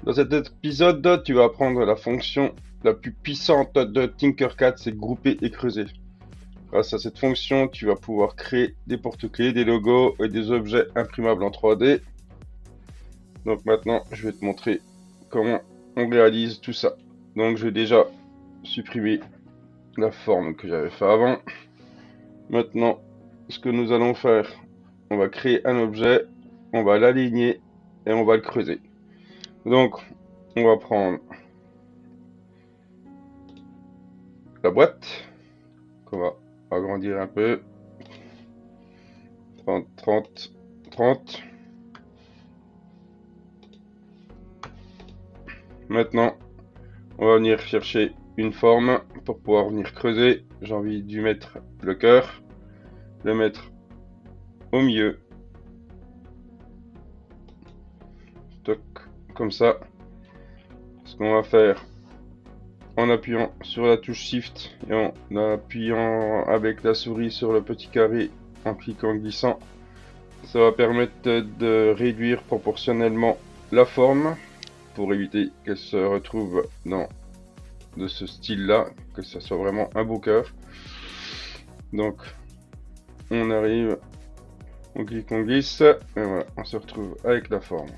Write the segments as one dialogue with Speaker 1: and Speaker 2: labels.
Speaker 1: Dans cet épisode, tu vas apprendre la fonction la plus puissante de Tinkercad, c'est grouper et creuser. Grâce à cette fonction, tu vas pouvoir créer des porte-clés, des logos et des objets imprimables en 3D. Donc maintenant, je vais te montrer comment on réalise tout ça. Donc je vais déjà supprimer la forme que j'avais fait avant. Maintenant, ce que nous allons faire, on va créer un objet, on va l'aligner et on va le creuser. Donc, on va prendre la boîte, qu'on va agrandir un peu, 30, 30, 30. Maintenant, on va venir chercher une forme pour pouvoir venir creuser. J'ai envie d'y mettre le cœur, le mettre au milieu, toc, comme ça. Ce qu'on va faire en appuyant sur la touche Shift et en appuyant avec la souris sur le petit carré en cliquant glissant, ça va permettre de réduire proportionnellement la forme pour éviter qu'elle se retrouve dans de ce style là, que ça soit vraiment un beau cœur. Donc on arrive, on clique, on glisse et voilà, on se retrouve avec la forme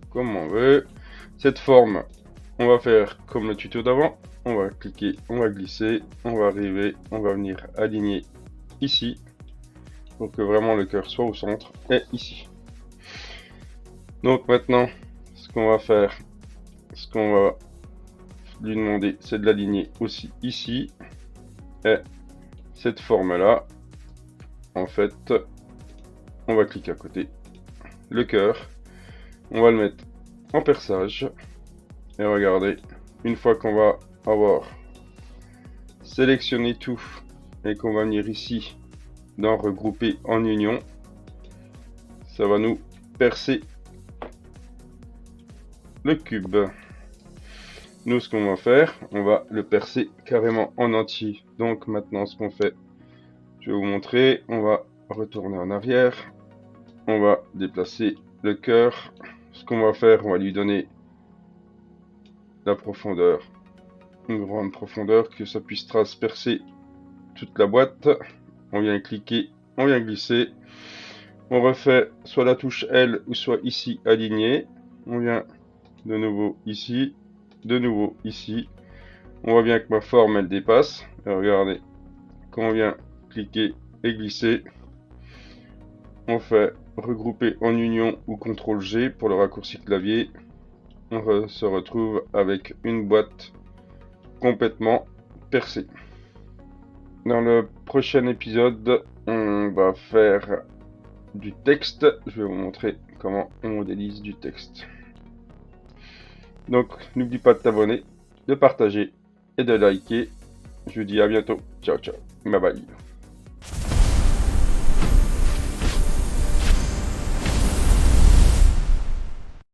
Speaker 1: comme on veut. Cette forme, on va faire comme le tuto d'avant, on va cliquer, on va glisser, on va arriver, on va venir aligner ici pour que vraiment le cœur soit au centre et ici. Donc maintenant, ce qu'on va faire, ce qu'on va lui demander, c'est de l'aligner aussi ici. Et cette forme là, en fait, on va cliquer à côté, le cœur, on va le mettre en perçage. Et regardez, une fois qu'on va avoir sélectionné tout et qu'on va venir ici dans regrouper en union, ça va nous percer le cube. Nous, ce qu'on va faire, on va le percer carrément en entier. Donc maintenant, ce qu'on fait, je vais vous montrer. On va retourner en arrière. On va déplacer le cœur. Ce qu'on va faire, on va lui donner la profondeur, une grande profondeur, que ça puisse transpercer toute la boîte. On vient cliquer, on vient glisser. On refait soit la touche L ou soit ici aligné. On vient de nouveau ici, de nouveau ici. On voit bien que ma forme elle dépasse. Et regardez, quand on vient cliquer et glisser, on fait regrouper en union ou CTRL G pour le raccourci clavier. On se retrouve avec une boîte complètement percée. Dans le prochain épisode, on va faire du texte. Je vais vous montrer comment on modélise du texte. Donc, n'oublie pas de t'abonner, de partager et de liker. Je vous dis à bientôt. Ciao, ciao. Bye bye.